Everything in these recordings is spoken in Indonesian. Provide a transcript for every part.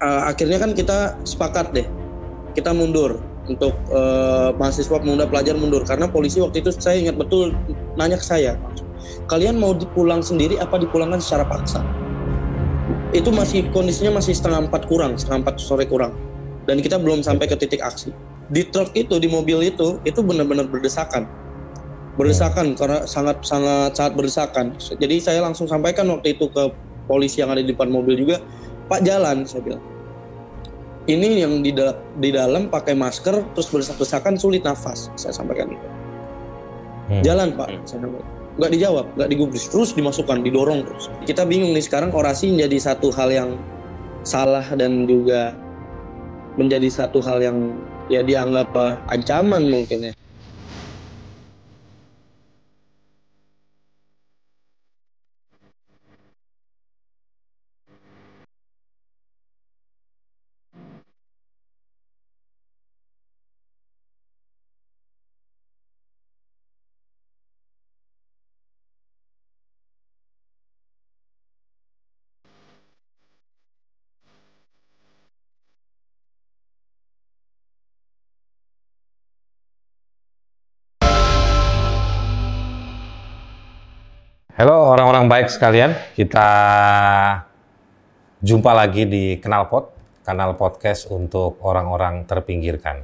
Akhirnya kan kita sepakat deh, kita mundur untuk mahasiswa pemuda pelajar mundur karena polisi waktu itu saya ingat betul nanya ke saya, kalian mau dipulang sendiri apa dipulangkan secara paksa? Itu masih kondisinya masih setengah 4 sore kurang, dan kita belum sampai ke titik aksi. Di truk itu, di mobil itu benar-benar berdesakan karena sangat berdesakan. Jadi saya langsung sampaikan waktu itu ke polisi yang ada di depan mobil juga, Pak jalan, saya bilang. Ini yang di dalam pakai masker terus berdesak-desakan sulit nafas, saya sampaikan itu. Jalan Pak, saya sampaikan. Nggak dijawab, nggak digubris, terus dimasukkan, didorong terus. Kita bingung nih sekarang, orasi menjadi satu hal yang salah dan juga menjadi satu hal yang ya dianggap ancaman mungkin ya. Halo orang-orang baik sekalian, kita jumpa lagi di Knalpot, kanal podcast untuk orang-orang terpinggirkan.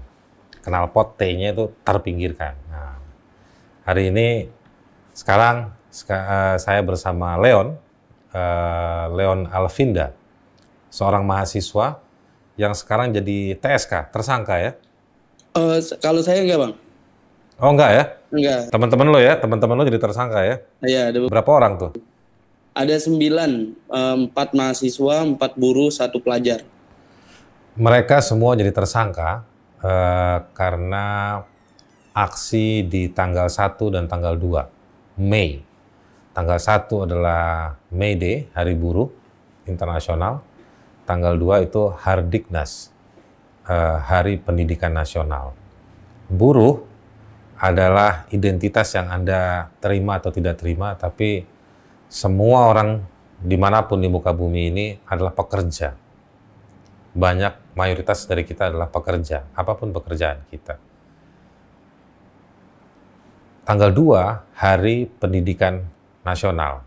Knalpot T-nya itu terpinggirkan. Nah, hari ini sekarang saya bersama Leon Alvinda, seorang mahasiswa yang sekarang jadi TSK, tersangka ya? Kalau saya enggak Bang. Oh enggak ya? Enggak. Teman-teman lo jadi tersangka ya? Iya, ada berapa orang tuh? Ada 9, 4 mahasiswa, 4 buruh, 1 pelajar. Mereka semua jadi tersangka karena aksi di tanggal 1 dan tanggal 2 Mei. Tanggal 1 adalah May Day, Hari Buruh Internasional. Tanggal 2 itu Hardiknas, Hari Pendidikan Nasional. Buruh adalah identitas yang Anda terima atau tidak terima, tapi semua orang dimanapun di muka bumi ini adalah pekerja. Mayoritas dari kita adalah pekerja, apapun pekerjaan kita. Tanggal 2, Hari Pendidikan Nasional.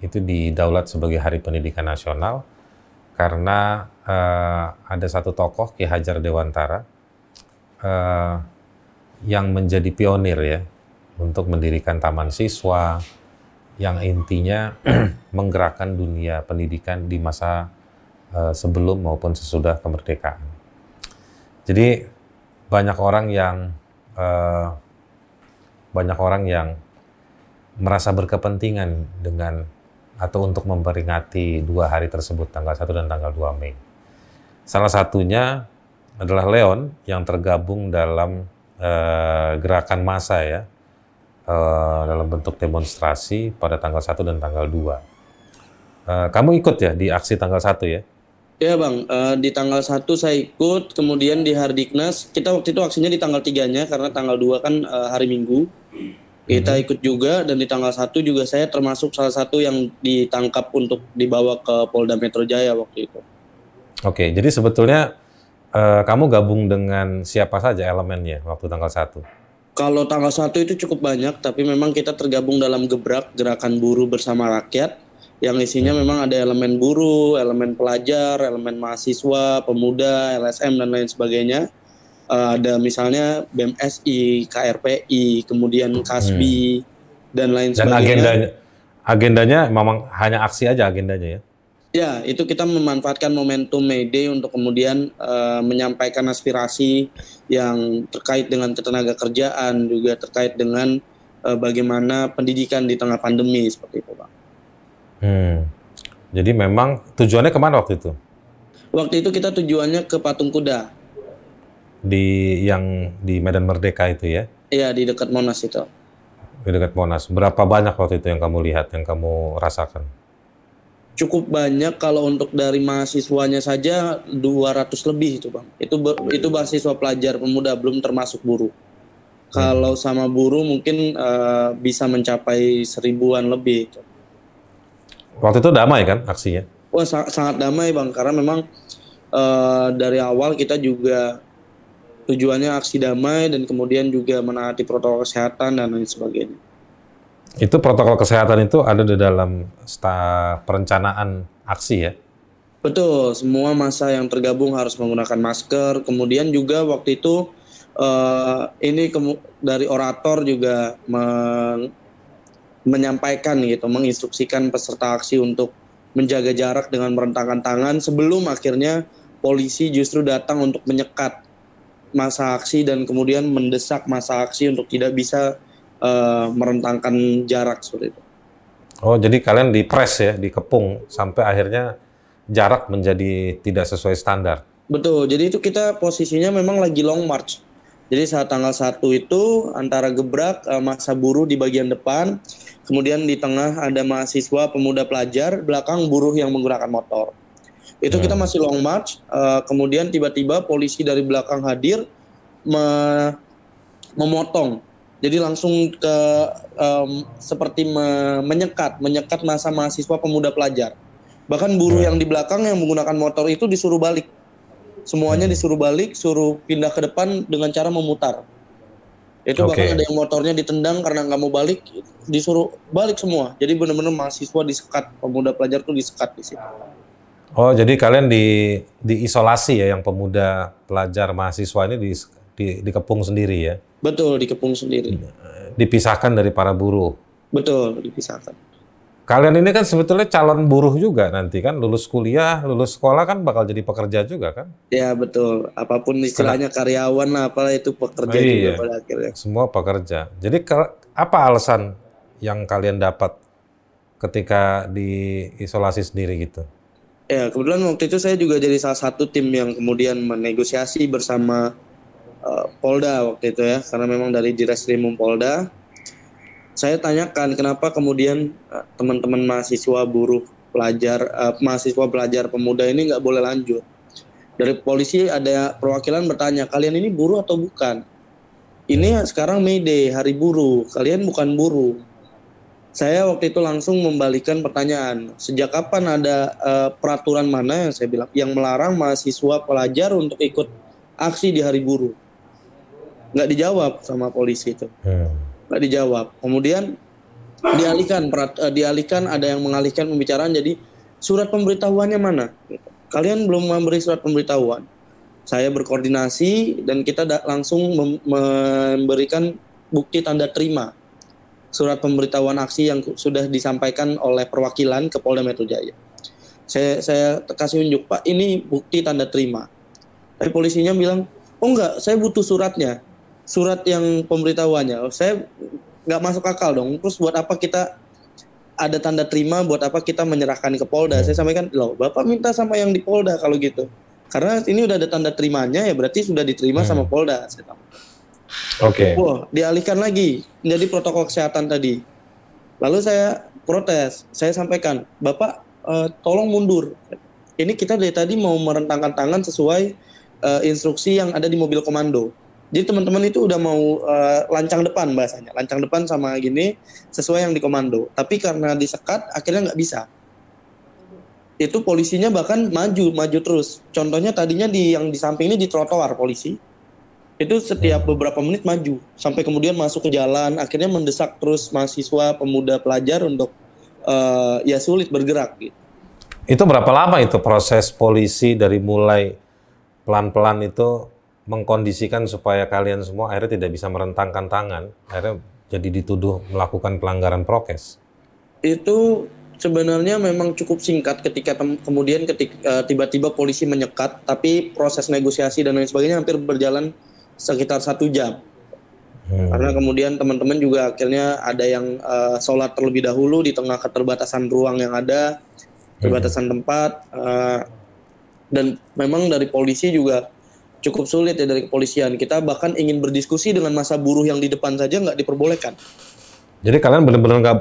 Itu didaulat sebagai Hari Pendidikan Nasional karena ada satu tokoh, Ki Hajar Dewantara, yang menjadi pionir ya untuk mendirikan taman siswa yang intinya menggerakkan dunia pendidikan di masa sebelum maupun sesudah kemerdekaan. Jadi banyak orang yang merasa berkepentingan dengan atau untuk memperingati 2 hari tersebut, tanggal 1 dan tanggal 2 Mei. Salah satunya adalah Leon yang tergabung dalam gerakan massa ya, dalam bentuk demonstrasi pada tanggal 1 dan tanggal 2. Kamu ikut ya di aksi tanggal 1 ya? Iya Bang, di tanggal 1 saya ikut, kemudian di Hardiknas, kita waktu itu aksinya di tanggal 3-nya, karena tanggal 2 kan hari Minggu. Kita ikut juga, dan di tanggal 1 juga saya termasuk salah satu yang ditangkap untuk dibawa ke Polda Metro Jaya waktu itu. Oke, jadi sebetulnya kamu gabung dengan siapa saja elemennya waktu tanggal 1? Kalau tanggal 1 itu cukup banyak, tapi memang kita tergabung dalam Gebrak, Gerakan Buruh Bersama Rakyat, yang isinya memang ada elemen buruh, elemen pelajar, elemen mahasiswa, pemuda, LSM, dan lain sebagainya. Ada misalnya BMSI, KRPI, kemudian KASBI, dan lain sebagainya. Dan agendanya memang hanya aksi aja agendanya ya? Ya, itu kita memanfaatkan momentum May Day untuk kemudian menyampaikan aspirasi yang terkait dengan ketenaga kerjaan, juga terkait dengan bagaimana pendidikan di tengah pandemi, seperti itu, Pak. Jadi memang tujuannya kemana waktu itu? Waktu itu kita tujuannya ke Patung Kuda. Yang di Medan Merdeka itu ya? Iya, di dekat Monas itu. Di dekat Monas. Berapa banyak waktu itu yang kamu lihat, yang kamu rasakan? Cukup banyak, kalau untuk dari mahasiswanya saja 200 lebih itu Bang. Itu mahasiswa pelajar pemuda, belum termasuk buruh. Kalau sama buruh mungkin bisa mencapai 1000-an lebih. Waktu itu damai kan aksinya? Wah, sangat damai Bang, karena memang dari awal kita juga tujuannya aksi damai dan kemudian juga menaati protokol kesehatan dan lain sebagainya. Itu protokol kesehatan itu ada di dalam perencanaan aksi ya? Betul, semua massa yang tergabung harus menggunakan masker. Kemudian juga waktu itu dari orator juga menyampaikan gitu, menginstruksikan peserta aksi untuk menjaga jarak dengan merentangkan tangan sebelum akhirnya polisi justru datang untuk menyekat massa aksi dan kemudian mendesak massa aksi untuk tidak bisa merentangkan jarak seperti itu. Oh, jadi kalian dipres ya, dikepung sampai akhirnya jarak menjadi tidak sesuai standar. Betul, jadi itu kita posisinya memang lagi long march. Jadi saat tanggal 1 itu antara gebrak massa buruh di bagian depan, kemudian di tengah ada mahasiswa, pemuda, pelajar, belakang buruh yang menggunakan motor. Itu kita masih long march, kemudian tiba-tiba polisi dari belakang hadir memotong. Jadi langsung seperti menyekat massa mahasiswa, pemuda, pelajar. Bahkan buruh yang di belakang yang menggunakan motor itu disuruh balik. Semuanya disuruh balik, suruh pindah ke depan dengan cara memutar. Itu bahkan ada yang motornya ditendang karena nggak mau balik, disuruh balik semua. Jadi benar-benar mahasiswa disekat, pemuda, pelajar tuh disekat di situ. Oh, jadi kalian diisolasi ya, yang pemuda, pelajar, mahasiswa ini dikepung sendiri ya? Betul, dikepung sendiri. Dipisahkan dari para buruh? Betul, dipisahkan. Kalian ini kan sebetulnya calon buruh juga nanti kan, lulus kuliah, lulus sekolah kan bakal jadi pekerja juga kan? Ya betul, apapun istilahnya karyawan apalah itu pekerja juga pada akhirnya. Semua pekerja. Jadi apa alasan yang kalian dapat ketika diisolasi sendiri gitu? Ya, kebetulan waktu itu saya juga jadi salah satu tim yang kemudian menegosiasi bersama Polda waktu itu ya, karena memang dari Direskrimum Polda. Saya tanyakan kenapa kemudian teman-teman mahasiswa buruh pelajar, mahasiswa pelajar pemuda ini nggak boleh lanjut. Dari polisi ada perwakilan bertanya, kalian ini buruh atau bukan? Ini sekarang May Day, hari buruh, kalian bukan buruh. Saya waktu itu langsung membalikan pertanyaan, sejak kapan ada peraturan mana yang saya bilang yang melarang mahasiswa pelajar untuk ikut aksi di hari buruh? Nggak dijawab sama polisi itu, nggak dijawab. Kemudian dialihkan, ada yang mengalihkan pembicaraan. Jadi surat pemberitahuannya mana? Kalian belum memberi surat pemberitahuan. Saya berkoordinasi dan kita langsung memberikan bukti tanda terima surat pemberitahuan aksi yang sudah disampaikan oleh perwakilan ke Polda Metro Jaya. Saya kasih unjuk, Pak, ini bukti tanda terima. Tapi polisinya bilang, oh enggak, saya butuh suratnya, surat yang pemberitahuannya. Saya nggak masuk akal dong. Terus buat apa kita ada tanda terima? Buat apa kita menyerahkan ke Polda? Saya sampaikan, loh, Bapak minta sama yang di Polda kalau gitu. Karena ini udah ada tanda terimanya, ya berarti sudah diterima sama Polda. Oke. Wah, dialihkan lagi menjadi protokol kesehatan tadi. Lalu saya protes, saya sampaikan, Bapak tolong mundur. Ini kita dari tadi mau merentangkan tangan sesuai instruksi yang ada di mobil komando. Jadi teman-teman itu udah mau lancang depan bahasanya, lancang depan sama gini sesuai yang di komando. Tapi karena disekat akhirnya nggak bisa. Itu polisinya bahkan maju terus. Contohnya tadinya yang di samping ini di trotoar polisi. Itu setiap beberapa menit maju sampai kemudian masuk ke jalan, akhirnya mendesak terus mahasiswa, pemuda, pelajar untuk ya sulit bergerak gitu. Itu berapa lama itu proses polisi dari mulai pelan-pelan itu mengkondisikan supaya kalian semua akhirnya tidak bisa merentangkan tangan, akhirnya jadi dituduh melakukan pelanggaran prokes? Itu sebenarnya memang cukup singkat ketika kemudian tiba-tiba polisi menyekat, tapi proses negosiasi dan lain sebagainya hampir berjalan sekitar 1 jam. Karena kemudian teman-teman juga akhirnya ada yang sholat terlebih dahulu di tengah keterbatasan ruang yang ada, keterbatasan tempat, dan memang dari polisi juga cukup sulit ya dari kepolisian. Kita bahkan ingin berdiskusi dengan massa buruh yang di depan saja nggak diperbolehkan. Jadi kalian benar-benar nggak,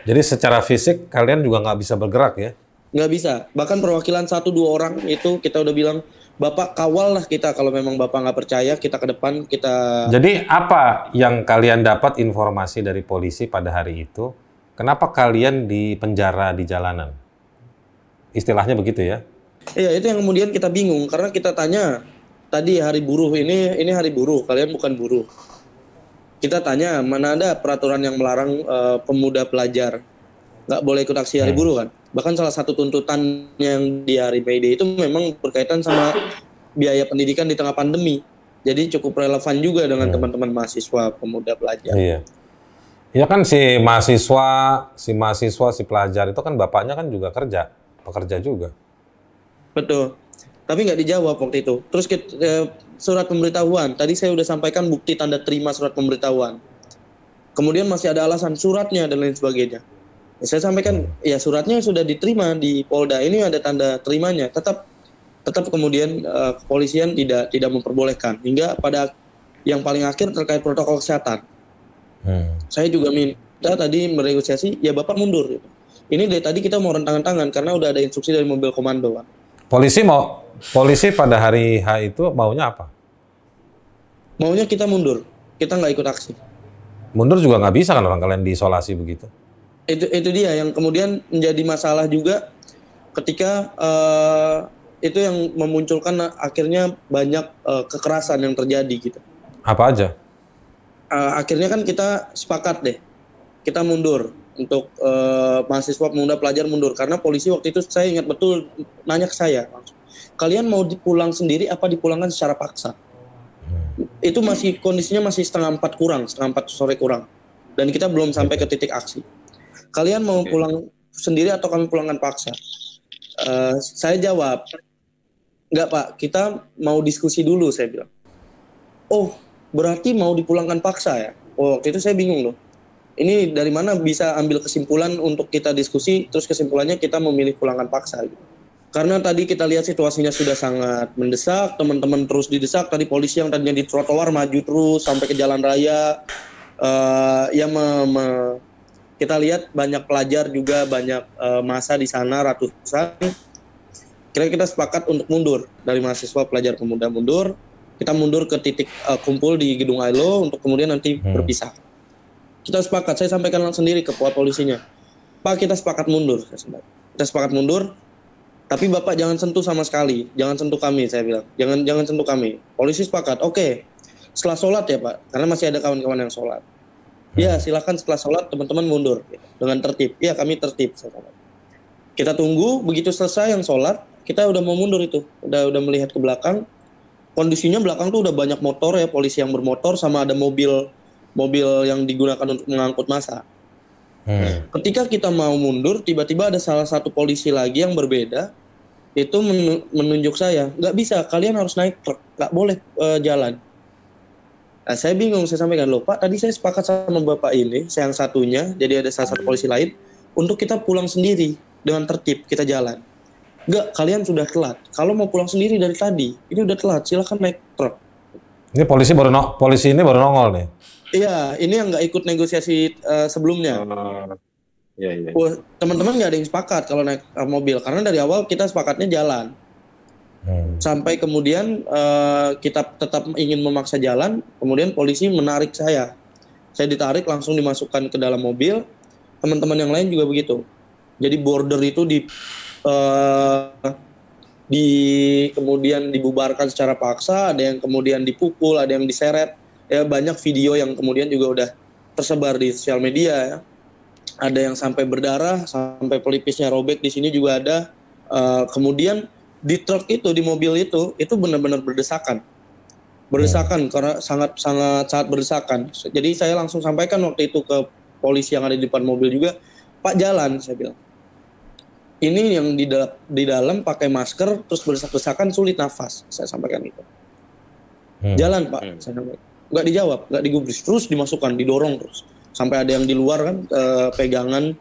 jadi secara fisik kalian juga nggak bisa bergerak ya? Nggak bisa. Bahkan perwakilan 1-2 orang itu kita udah bilang, Bapak kawal lah kita, kalau memang Bapak nggak percaya kita ke depan kita. Jadi apa yang kalian dapat informasi dari polisi pada hari itu? Kenapa kalian di penjara di jalanan? Istilahnya begitu ya? Iya, itu yang kemudian kita bingung karena kita tanya tadi hari buruh ini hari buruh, kalian bukan buruh. Kita tanya mana ada peraturan yang melarang pemuda pelajar nggak boleh ikut aksi hari buruh kan. Bahkan salah satu tuntutan yang di hari May Day itu memang berkaitan sama biaya pendidikan di tengah pandemi. Jadi cukup relevan juga dengan teman-teman mahasiswa pemuda pelajar. Iya. Ya kan si pelajar itu kan bapaknya kan juga pekerja juga. Betul. Tapi nggak dijawab waktu itu. Terus surat pemberitahuan. Tadi saya udah sampaikan bukti tanda terima surat pemberitahuan. Kemudian masih ada alasan suratnya dan lain sebagainya. Saya sampaikan ya suratnya sudah diterima di Polda. Ini ada tanda terimanya. Tetap kemudian kepolisian tidak memperbolehkan hingga pada yang paling akhir terkait protokol kesehatan. Saya juga minta tadi menegosiasi, ya Bapak mundur. Ini dari tadi kita mau rentangan tangan karena udah ada instruksi dari mobil komando, Pak. Polisi pada hari H itu maunya apa? Maunya kita mundur, kita nggak ikut aksi. Mundur juga nggak bisa kan orang kalian diisolasi begitu. Itu dia yang kemudian menjadi masalah juga ketika itu yang memunculkan akhirnya banyak kekerasan yang terjadi gitu. Apa aja? Akhirnya kan kita sepakat deh, kita mundur untuk mahasiswa pemuda pelajar mundur karena polisi waktu itu saya ingat betul nanya ke saya, kalian mau dipulang sendiri apa dipulangkan secara paksa? Itu masih kondisinya masih setengah 4 sore kurang, dan kita belum sampai ke titik aksi. Kalian mau pulang sendiri atau kami pulangkan paksa? Saya jawab, enggak Pak, kita mau diskusi dulu, saya bilang. Oh, berarti mau dipulangkan paksa ya? Oh, waktu itu saya bingung loh. Ini dari mana bisa ambil kesimpulan untuk kita diskusi, terus kesimpulannya kita memilih pulangkan paksa gitu. Karena tadi kita lihat situasinya sudah sangat mendesak, teman-teman terus didesak, tadi polisi yang tadinya di trotoar maju terus sampai ke jalan raya. Kita lihat banyak pelajar juga, banyak massa di sana, ratusan. Kira-kira kita sepakat untuk mundur, dari mahasiswa pelajar pemuda mundur. Kita mundur ke titik kumpul di gedung ILO untuk kemudian nanti berpisah. Kita sepakat, saya sampaikan langsung sendiri ke polisinya. Pak, kita sepakat mundur. Kita sepakat mundur, tapi Bapak jangan sentuh sama sekali. Jangan sentuh kami, saya bilang. Jangan sentuh kami. Polisi sepakat, oke. Setelah sholat ya Pak, karena masih ada kawan-kawan yang sholat. Ya silakan setelah sholat teman-teman mundur. Dengan tertib. Ya kami tertib. Kita tunggu, begitu selesai yang sholat, kita udah mau mundur itu. Udah melihat ke belakang. Kondisinya belakang tuh udah banyak motor ya, polisi yang bermotor sama ada mobil yang digunakan untuk mengangkut massa. Ketika kita mau mundur, tiba-tiba ada salah satu polisi lagi yang berbeda, itu menunjuk saya, nggak bisa, kalian harus naik truk, nggak boleh jalan. Nah, saya bingung, saya sampaikan, loh Pak, tadi saya sepakat sama Bapak ini, saya yang satunya, jadi ada salah satu polisi lain, untuk kita pulang sendiri dengan tertib, kita jalan. Enggak, kalian sudah telat. Kalau mau pulang sendiri dari tadi, ini udah telat, silakan naik truk. Ini polisi ini baru nongol nih. Iya, ini yang nggak ikut negosiasi sebelumnya. Iya. Teman-teman nggak ada yang sepakat kalau naik mobil, karena dari awal kita sepakatnya jalan. Sampai kemudian kita tetap ingin memaksa jalan, kemudian polisi menarik saya. Saya ditarik, langsung dimasukkan ke dalam mobil. Teman-teman yang lain juga begitu. Jadi border itu kemudian dibubarkan secara paksa, ada yang kemudian dipukul, ada yang diseret. Ya banyak video yang kemudian juga udah tersebar di sosial media ya. Ada yang sampai berdarah, sampai pelipisnya robek, di sini juga ada. Kemudian di truk itu, di mobil itu benar-benar berdesakan karena sangat berdesakan. Jadi saya langsung sampaikan waktu itu ke polisi yang ada di depan mobil juga, Pak jalan, saya bilang. Ini yang di dalam pakai masker terus berdesak-desakan, sulit nafas, saya sampaikan itu. Jalan Pak, saya sampaikan. Nggak dijawab, nggak digubris, terus dimasukkan, didorong terus. Sampai ada yang di luar kan pegangan,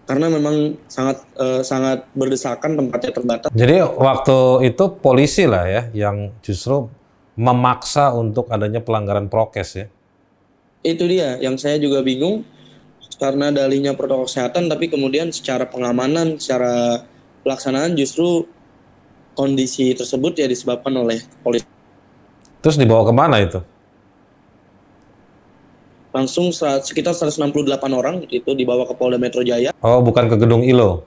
karena memang sangat berdesakan, tempatnya terbatas. Jadi waktu itu polisi lah ya yang justru memaksa untuk adanya pelanggaran prokes ya. Itu dia yang saya juga bingung, karena dalihnya protokol kesehatan, tapi kemudian secara pengamanan, secara pelaksanaan justru kondisi tersebut ya disebabkan oleh polisi. Terus dibawa kemana itu? Langsung sekitar 168 orang itu dibawa ke Polda Metro Jaya. Oh, bukan ke gedung ILO?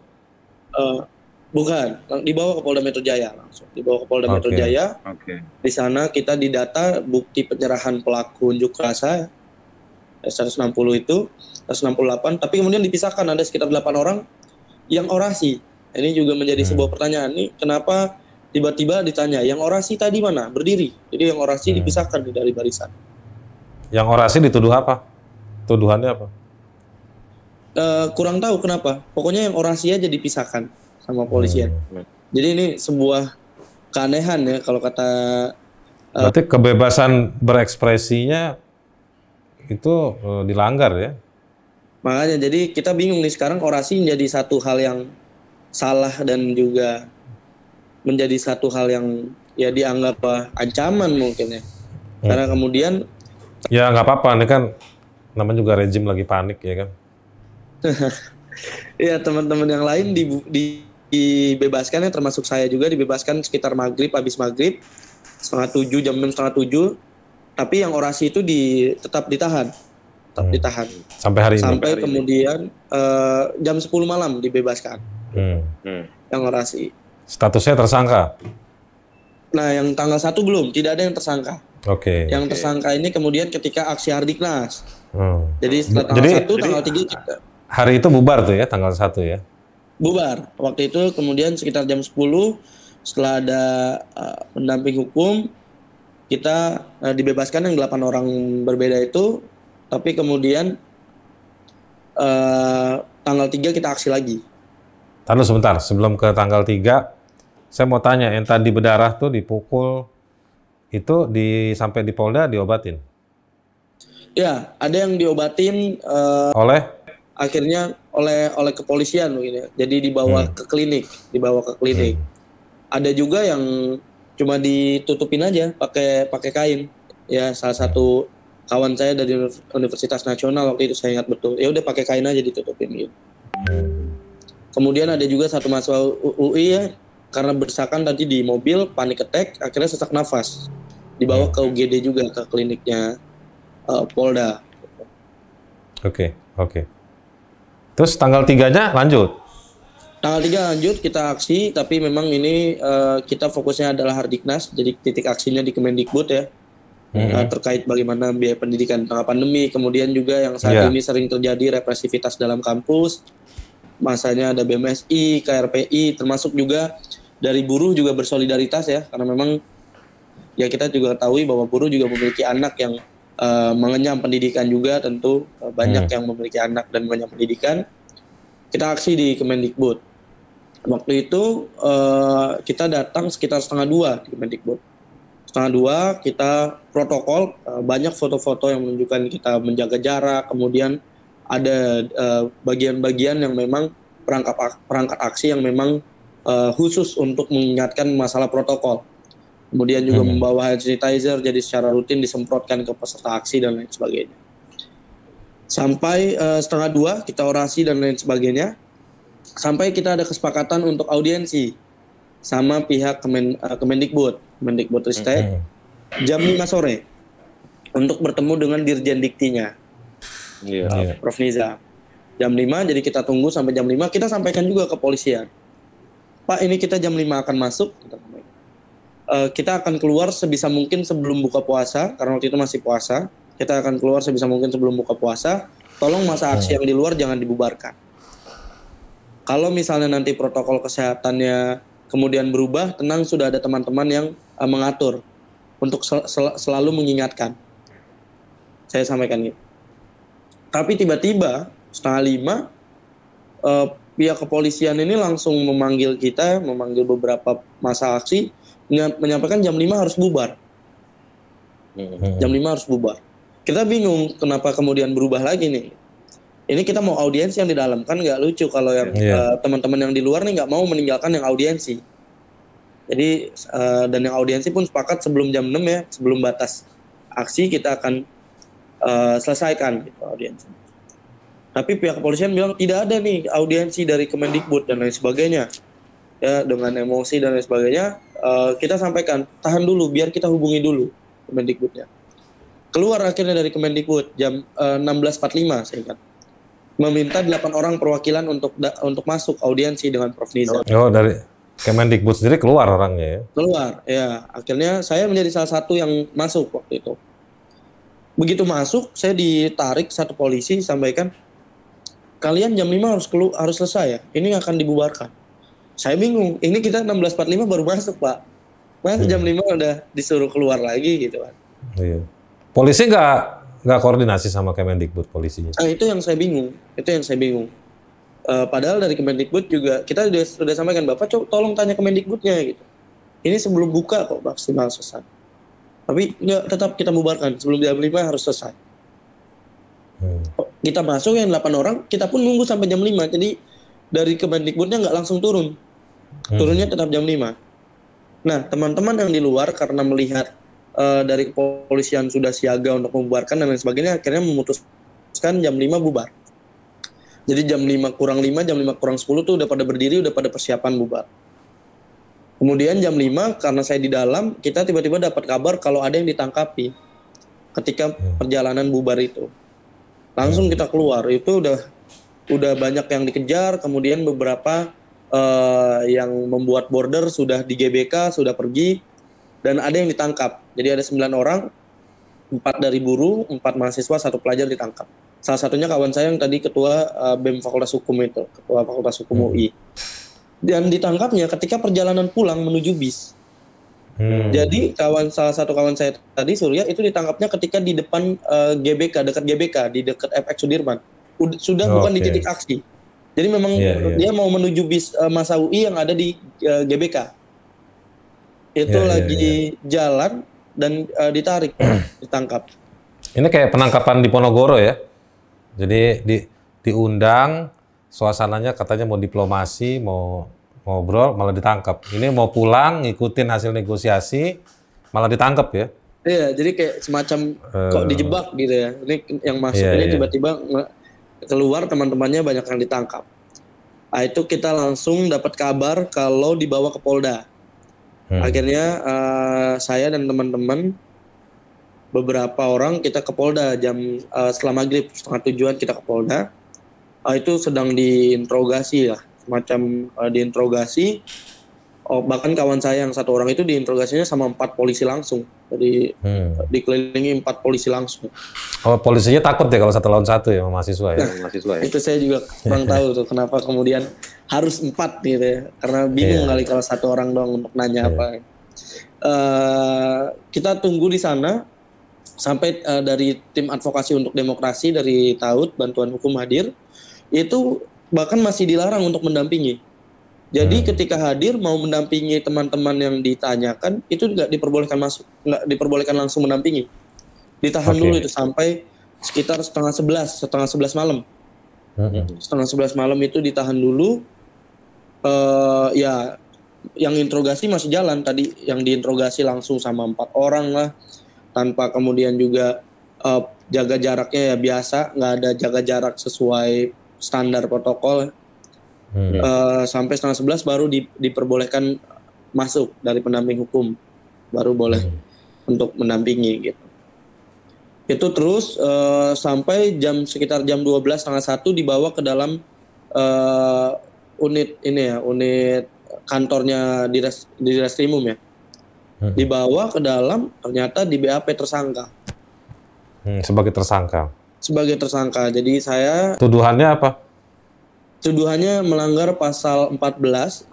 Bukan, dibawa ke Polda Metro Jaya langsung. Dibawa ke Polda Metro Oke. Jaya. Oke. Di sana kita didata bukti penyerahan pelaku unjuk rasa 160 itu, 168. Tapi kemudian dipisahkan, ada sekitar 8 orang yang orasi. Ini juga menjadi sebuah pertanyaan nih, kenapa tiba-tiba ditanya yang orasi tadi mana? Berdiri. Jadi yang orasi dipisahkan dari barisan. Yang orasi dituduh apa? Tuduhannya apa? Kurang tahu kenapa. Pokoknya yang orasi aja dipisahkan sama polisian. Jadi ini sebuah keanehan ya kalau kata. Berarti kebebasan berekspresinya itu dilanggar ya? Makanya jadi kita bingung nih sekarang, orasi menjadi satu hal yang salah dan juga menjadi satu hal yang ya dianggap ancaman mungkin ya. Karena kemudian Ya nggak apa-apa, ini kan namanya juga rejim lagi panik ya kan? ya teman-teman yang lain dibebaskan ya, termasuk saya juga dibebaskan sekitar maghrib, habis maghrib 6:30, jam 6, 6:30. Tapi yang orasi itu tetap ditahan. Sampai hari ini? Sampai kemudian jam 10 malam dibebaskan. Yang orasi. Statusnya tersangka? Nah yang tanggal 1 belum, tidak ada yang tersangka. Oke. Yang tersangka ini kemudian ketika aksi Hardiknas. Jadi setelah tanggal 1, tanggal 3 kita hari itu bubar tuh ya, tanggal 1 ya? bubar. Waktu itu kemudian sekitar jam 10 setelah ada pendamping hukum, kita dibebaskan yang 8 orang berbeda itu. Tapi kemudian tanggal 3 kita aksi lagi. Tahan dulu sebentar, sebelum ke tanggal 3, saya mau tanya, yang tadi berdarah tuh dipukul, itu sampai di Polda diobatin? Ya, ada yang diobatin Oleh? akhirnya oleh kepolisian mungkin ya. Jadi dibawa ke klinik. Ada juga yang cuma ditutupin aja pakai kain. Ya, salah satu kawan saya dari Universitas Nasional waktu itu saya ingat betul. Ya udah pakai kain aja ditutupin gitu. Kemudian ada juga satu mahasiswa UI ya, karena berdesakan tadi di mobil, panik attack, akhirnya sesak nafas. Dibawa ke UGD juga, ke kliniknya Polda. Oke. Terus tanggal 3-nya lanjut? Tanggal 3 lanjut, kita aksi, tapi memang ini kita fokusnya adalah Hardiknas, jadi titik aksinya di Kemendikbud ya. Terkait bagaimana biaya pendidikan tengah pandemi, kemudian juga yang saat ini sering terjadi represivitas dalam kampus, masanya ada BMSI, KRPI, termasuk juga dari buruh juga bersolidaritas ya, karena memang ya kita juga ketahui bahwa buruh juga memiliki anak yang mengenyam pendidikan juga, tentu banyak yang memiliki anak dan mengenyam pendidikan. Kita aksi di Kemendikbud. Waktu itu kita datang sekitar 1:30 di Kemendikbud. 1:30 kita protokol, banyak foto-foto yang menunjukkan kita menjaga jarak, kemudian ada bagian-bagian yang memang perangkat aksi yang memang khusus untuk mengingatkan masalah protokol. Kemudian juga membawa hand sanitizer, jadi secara rutin disemprotkan ke peserta aksi dan lain sebagainya. Sampai 1:30 kita orasi dan lain sebagainya. Sampai kita ada kesepakatan untuk audiensi sama pihak Kemendikbud Ristek jam 5 sore untuk bertemu dengan Dirjen Diktinya, Prof. Niza. Jam 5, jadi kita tunggu sampai jam 5. Kita sampaikan juga ke polisian, Pak, ini kita jam 5 akan masuk. Kita akan keluar sebisa mungkin sebelum buka puasa, karena waktu itu masih puasa. Kita akan keluar sebisa mungkin sebelum buka puasa. Tolong masa aksi yang di luar jangan dibubarkan. Kalau misalnya nanti protokol kesehatannya kemudian berubah, tenang, sudah ada teman-teman yang mengatur untuk selalu mengingatkan. Saya sampaikan gitu. Tapi tiba-tiba 4:30 pihak kepolisian ini langsung memanggil kita, memanggil beberapa masa aksi, menyampaikan jam 5 harus bubar. Jam 5 harus bubar. Kita bingung kenapa kemudian berubah lagi nih. Ini kita mau audiensi yang di dalam, kan nggak lucu kalau yang teman-teman yang di luar nih nggak mau meninggalkan yang audiensi. Jadi dan yang audiensi pun sepakat sebelum jam 6 ya, sebelum batas aksi kita akan selesaikan gitu, audiensi. Tapi pihak kepolisian bilang tidak ada nih audiensi dari Kemendikbud dan lain sebagainya. Ya, dengan emosi dan lain sebagainya, kita sampaikan tahan dulu biar kita hubungi dulu Kemendikbudnya. Keluar akhirnya dari Kemendikbud jam 16.45 saya ingat. meminta 8 orang perwakilan untuk masuk audiensi dengan Prof. Nizam. Oh, dari Kemendikbud sendiri keluar orangnya ya? Keluar, ya. Akhirnya saya menjadi salah satu yang masuk waktu itu. Begitu masuk, saya ditarik satu polisi, sampaikan, kalian jam 5 harus selesai ya, ini akan dibubarkan. Saya bingung, ini kita 16.45 baru masuk, Pak. Mas jam 5 udah disuruh keluar lagi gitu kan. Iya. Polisi nggak koordinasi sama Kemendikbud polisinya? Nah, itu yang saya bingung. Padahal dari Kemendikbud juga kita sudah sampaikan, Bapak tolong tanya Kemendikbudnya gitu. Ini sebelum buka kok maksimal selesai. Tapi nggak, tetap kita bubarkan sebelum jam 5 harus selesai. Kita masuk yang 8 orang, kita pun nunggu sampai jam 5. Jadi dari Kemendikbudnya nggak langsung turun. Turunnya tetap jam 5. Nah, teman-teman yang di luar karena melihat dari kepolisian sudah siaga untuk membubarkan dan lain sebagainya, akhirnya memutuskan jam 5 bubar. Jadi jam 5 kurang 5, jam 5 kurang 10 tuh udah pada berdiri, udah pada persiapan bubar. Kemudian jam 5, karena saya di dalam, kita tiba-tiba dapat kabar kalau ada yang ditangkapi ketika perjalanan bubar itu. Langsung kita keluar, itu udah banyak yang dikejar, kemudian beberapa yang membuat border sudah di GBK, sudah pergi, dan ada yang ditangkap. Jadi ada 9 orang, 4 dari buruh, 4 mahasiswa, 1 pelajar ditangkap. Salah satunya kawan saya yang tadi ketua BEM Fakultas Hukum itu, ketua Fakultas Hukum UI. Dan ditangkapnya ketika perjalanan pulang menuju bis. Jadi salah satu kawan saya tadi, Surya, itu ditangkapnya ketika di depan GBK, dekat GBK, di dekat FX Sudirman. Sudah bukan di titik aksi. Jadi memang dia mau menuju bis masa UI yang ada di GBK. Itu lagi jalan dan ditarik, ditangkap. Ini kayak penangkapan di Ponorogo ya? Jadi diundang, suasananya katanya mau diplomasi, mau ngobrol, malah ditangkap. Ini mau pulang, ngikutin hasil negosiasi, malah ditangkap ya? Iya, jadi kayak semacam kok dijebak gitu ya. Ini yang masuk ini tiba-tiba keluar, teman-temannya banyak yang ditangkap. Nah, itu kita langsung dapat kabar kalau dibawa ke Polda. Akhirnya saya dan teman-teman beberapa orang kita ke Polda setelah maghrib, setengah 7-an kita ke Polda. Itu sedang diinterogasi lah, semacam diinterogasi. Bahkan kawan saya yang 1 orang itu diinterogasinya sama 4 polisi langsung. Jadi dikelilingi 4 polisi langsung. Oh, polisinya takut ya kalau 1 lawan 1 ya mahasiswa ya? Mahasiswa ya? Itu saya juga kurang tahu tuh kenapa kemudian harus 4 gitu ya. Karena bingung kali kalau 1 orang doang untuk nanya apa. Kita tunggu di sana sampai dari tim advokasi untuk demokrasi dari TAUD, Bantuan Hukum hadir. Itu bahkan masih dilarang untuk mendampingi. Jadi ketika hadir mau mendampingi teman-teman yang ditanyakan itu nggak diperbolehkan masuk, nggak diperbolehkan langsung mendampingi. Ditahan dulu itu sampai sekitar setengah 11 malam. Setengah 11 malam itu ditahan dulu. Ya, yang interogasi masih jalan tadi, yang diinterogasi langsung sama 4 orang lah, tanpa kemudian juga jaga jaraknya ya biasa, nggak ada jaga jarak sesuai standar protokol. Sampai setengah 11 baru diperbolehkan masuk dari pendamping hukum, baru boleh untuk mendampingi gitu. Itu terus sampai sekitar jam 12 setengah 1 dibawa ke dalam unit kantornya di Reskrimum ya. Dibawa ke dalam, ternyata di BAP tersangka. Sebagai tersangka. Jadi saya. Tuduhannya apa? Tuduhannya melanggar pasal 14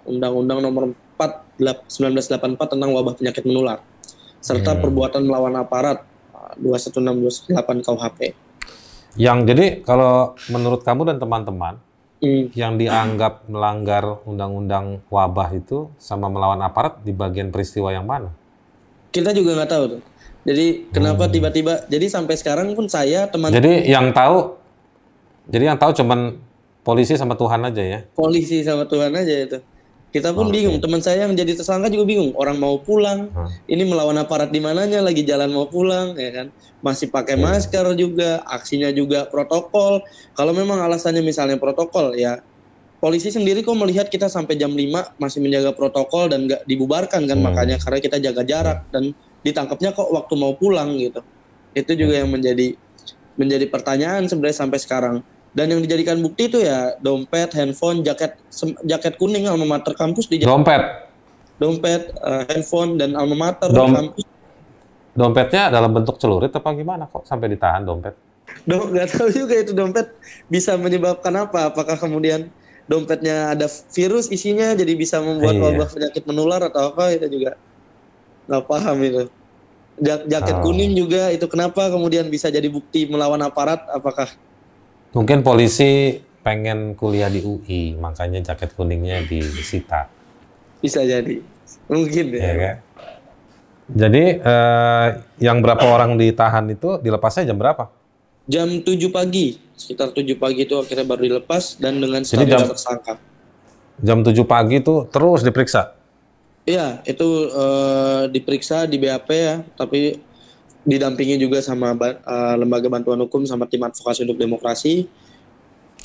Undang-Undang Nomor 4 1984 tentang wabah penyakit menular, serta perbuatan melawan aparat 216-218 KUHP. Yang jadi kalau menurut kamu dan teman-teman yang dianggap melanggar undang-undang wabah itu sama melawan aparat di bagian peristiwa yang mana? Kita juga nggak tahu tuh. Jadi kenapa tiba-tiba? Jadi sampai sekarang pun saya Jadi yang tahu cuman polisi sama Tuhan aja ya? Polisi sama Tuhan aja itu. Kita pun bingung. Teman saya yang jadi tersangka juga bingung. Orang mau pulang, ini melawan aparat di mananya, lagi jalan mau pulang, ya kan? Masih pakai masker juga, aksinya juga protokol. Kalau memang alasannya misalnya protokol, ya polisi sendiri kok melihat kita sampai jam 5 masih menjaga protokol dan nggak dibubarkan kan, makanya karena kita jaga jarak dan ditangkapnya kok waktu mau pulang gitu. Itu juga yang menjadi pertanyaan sebenarnya sampai sekarang. Dan yang dijadikan bukti itu ya dompet, handphone, jaket kuning alma mater kampus dompet, handphone dan alma mater kampus. Dompetnya dalam bentuk celurit apa gimana kok sampai ditahan dompet? Nggak tahu juga itu dompet bisa menyebabkan apa. Apakah kemudian dompetnya ada virus isinya jadi bisa membuat wabah penyakit menular atau apa, itu juga nggak paham itu. Jaket kuning juga itu kenapa kemudian bisa jadi bukti melawan aparat, apakah? Mungkin polisi pengen kuliah di UI, makanya jaket kuningnya disita. Bisa jadi. Mungkin ya. Kan? Jadi yang berapa orang ditahan itu dilepasnya jam berapa? Jam 7 pagi. Sekitar 7 pagi itu akhirnya baru dilepas dan dengan status tersangka. Jam 7 pagi itu terus diperiksa? Iya, itu diperiksa di BAP ya, tapi didampingi juga sama lembaga bantuan hukum sama tim advokasi untuk demokrasi.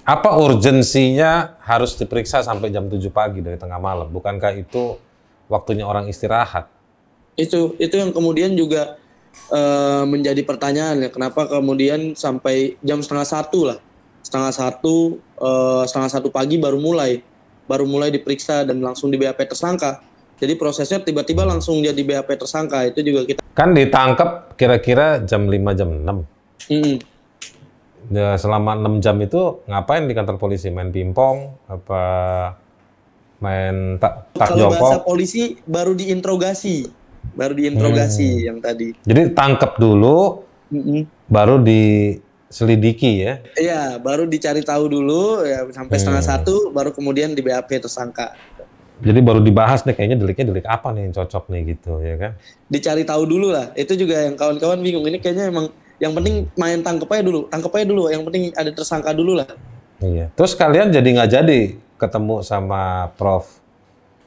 Apa urgensinya harus diperiksa sampai jam 7 pagi dari tengah malam? Bukankah itu waktunya orang istirahat? Itu yang kemudian juga menjadi pertanyaan ya, kenapa kemudian sampai jam setengah satu pagi baru mulai diperiksa dan langsung di BAP tersangka. Jadi prosesnya tiba-tiba langsung jadi BAP tersangka, itu juga kita. Kan ditangkap kira-kira jam 5, jam 6. Ya, selama 6 jam itu ngapain di kantor polisi? Main pingpong? Apa main tak jongkok? Kalau bahasa polisi baru diinterogasi yang tadi. Jadi tangkap dulu, baru diselidiki ya? Iya, baru dicari tahu dulu ya sampai setengah satu, baru kemudian di BAP tersangka. Jadi baru dibahas nih kayaknya delik apa nih yang cocok nih gitu ya kan? Dicari tahu dulu lah. Itu juga yang kawan-kawan bingung. Ini kayaknya emang yang penting main tangkep aja dulu. Yang penting ada tersangka dulu lah. Iya. Terus kalian jadi nggak jadi ketemu sama Prof.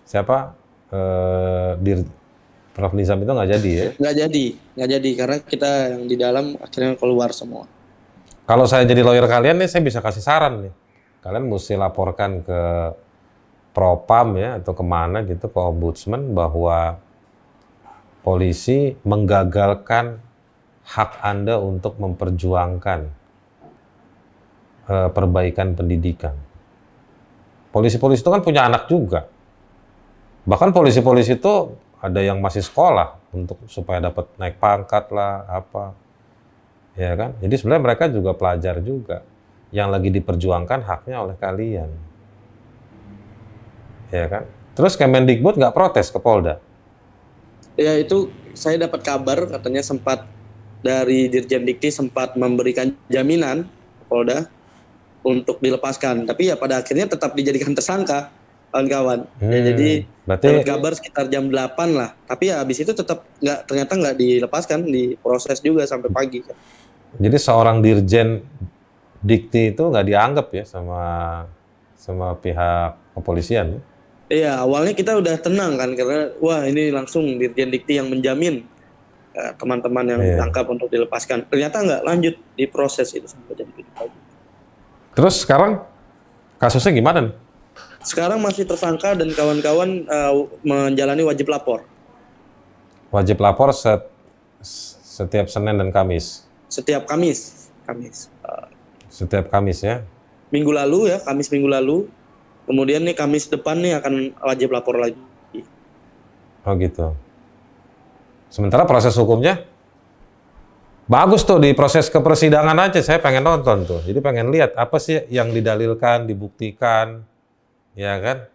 Siapa? Prof. Nizam itu nggak jadi ya? Nggak jadi karena kita yang di dalam akhirnya keluar semua. Kalau saya jadi lawyer kalian nih, saya bisa kasih saran nih. Kalian mesti laporkan ke Propam ya atau kemana gitu, ke Ombudsman, bahwa polisi menggagalkan hak Anda untuk memperjuangkan perbaikan pendidikan. Polisi-polisi itu kan punya anak juga. Bahkan polisi-polisi itu ada yang masih sekolah untuk supaya dapat naik pangkat lah, apa. Ya kan? Jadi sebenarnya mereka juga pelajar juga yang lagi diperjuangkan haknya oleh kalian. Ya kan? Terus Kemendikbud nggak protes ke Polda? Ya itu saya dapat kabar katanya sempat dari Dirjen Dikti sempat memberikan jaminan ke Polda untuk dilepaskan, tapi ya pada akhirnya tetap dijadikan tersangka kawan-kawan. Ya, jadi dapat kabar sekitar jam 8 lah, tapi ya habis itu ternyata nggak dilepaskan, diproses juga sampai pagi. Jadi seorang Dirjen Dikti itu nggak dianggap ya sama pihak kepolisian? Iya, awalnya kita udah tenang kan, karena wah ini langsung Dirjen Dikti yang menjamin teman-teman yang ditangkap untuk dilepaskan. Ternyata nggak lanjut diproses itu sampai jam 7 pagi. Terus sekarang kasusnya gimana nih? Sekarang masih tersangka dan kawan-kawan menjalani wajib lapor. Wajib lapor setiap Senin dan Kamis? Setiap Kamis. Setiap Kamis ya? Minggu lalu ya, Kamis minggu lalu. Kemudian nih Kamis depan nih akan wajib lapor lagi. Oh gitu. Sementara proses hukumnya bagus tuh, di proses kepersidangan aja saya pengen nonton tuh. Jadi pengen lihat apa sih yang didalilkan, dibuktikan, ya kan?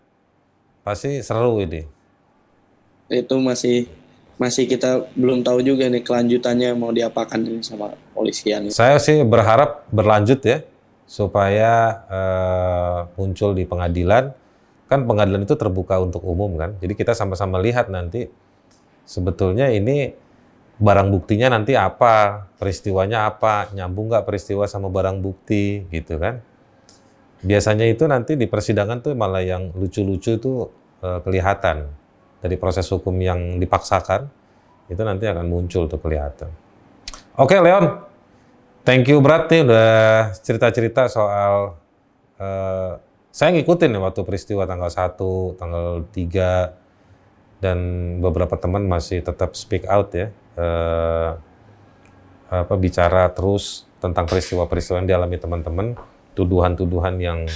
Pasti seru ini. Itu masih kita belum tahu juga nih kelanjutannya mau diapakan ini sama polisian. Saya sih berharap berlanjut ya, supaya muncul di pengadilan. Kan pengadilan itu terbuka untuk umum kan, jadi kita sama-sama lihat nanti sebetulnya ini barang buktinya nanti apa, peristiwanya apa, nyambung nggak peristiwa sama barang bukti gitu kan. Biasanya itu nanti di persidangan tuh malah yang lucu-lucu tuh kelihatan dari proses hukum yang dipaksakan, itu nanti akan muncul tuh kelihatan. Oke Leon, thank you berat nih udah cerita-cerita soal saya ngikutin nih waktu peristiwa tanggal 1, tanggal 3, dan beberapa teman masih tetap speak out ya, bicara terus tentang peristiwa-peristiwa yang dialami teman-teman. tuduhan-tuduhan yang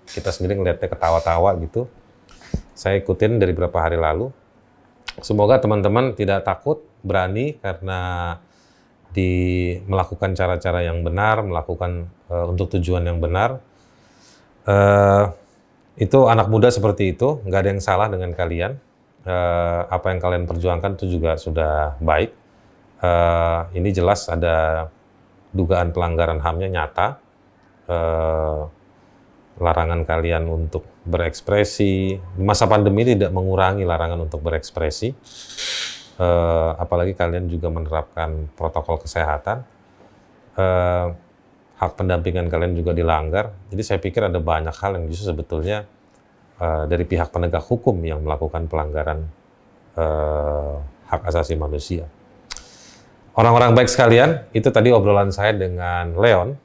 kita sendiri ngeliatnya ketawa-tawa gitu. Saya ikutin dari beberapa hari lalu. Semoga teman-teman tidak takut, berani karena melakukan cara-cara yang benar, melakukan untuk tujuan yang benar. Itu anak muda seperti itu, nggak ada yang salah dengan kalian. Apa yang kalian perjuangkan itu juga sudah baik. Ini jelas ada dugaan pelanggaran HAM-nya nyata. Larangan kalian untuk berekspresi. Masa pandemi tidak mengurangi larangan untuk berekspresi. Apalagi kalian juga menerapkan protokol kesehatan. Hak pendampingan kalian juga dilanggar. Jadi saya pikir ada banyak hal yang justru sebetulnya dari pihak penegak hukum yang melakukan pelanggaran hak asasi manusia. Orang-orang baik sekalian, itu tadi obrolan saya dengan Leon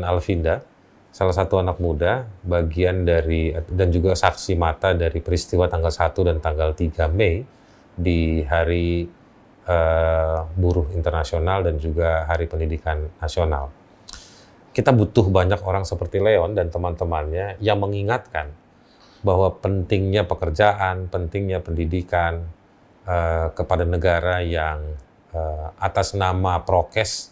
Alvinda, salah satu anak muda, bagian dari dan juga saksi mata dari peristiwa tanggal 1 dan tanggal 3 Mei di Hari Buruh Internasional dan juga Hari Pendidikan Nasional. Kita butuh banyak orang seperti Leon dan teman-temannya yang mengingatkan bahwa pentingnya pekerjaan, pentingnya pendidikan kepada negara yang atas nama prokes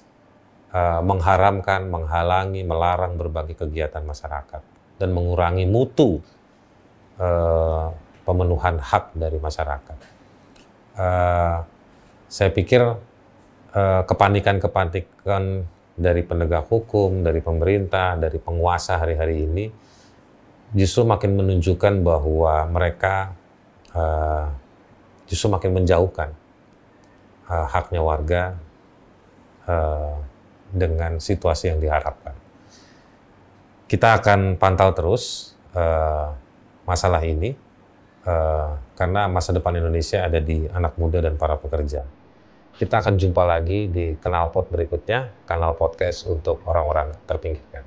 mengharamkan, menghalangi, melarang berbagai kegiatan masyarakat dan mengurangi mutu pemenuhan hak dari masyarakat. Saya pikir kepanikan-kepanikan dari penegak hukum, dari pemerintah, dari penguasa hari-hari ini justru makin menunjukkan bahwa mereka justru makin menjauhkan haknya warga dengan situasi yang diharapkan. Kita akan pantau terus masalah ini karena masa depan Indonesia ada di anak muda dan para pekerja. Kita akan jumpa lagi di Knalpot berikutnya, kanal podcast untuk orang-orang terpinggirkan.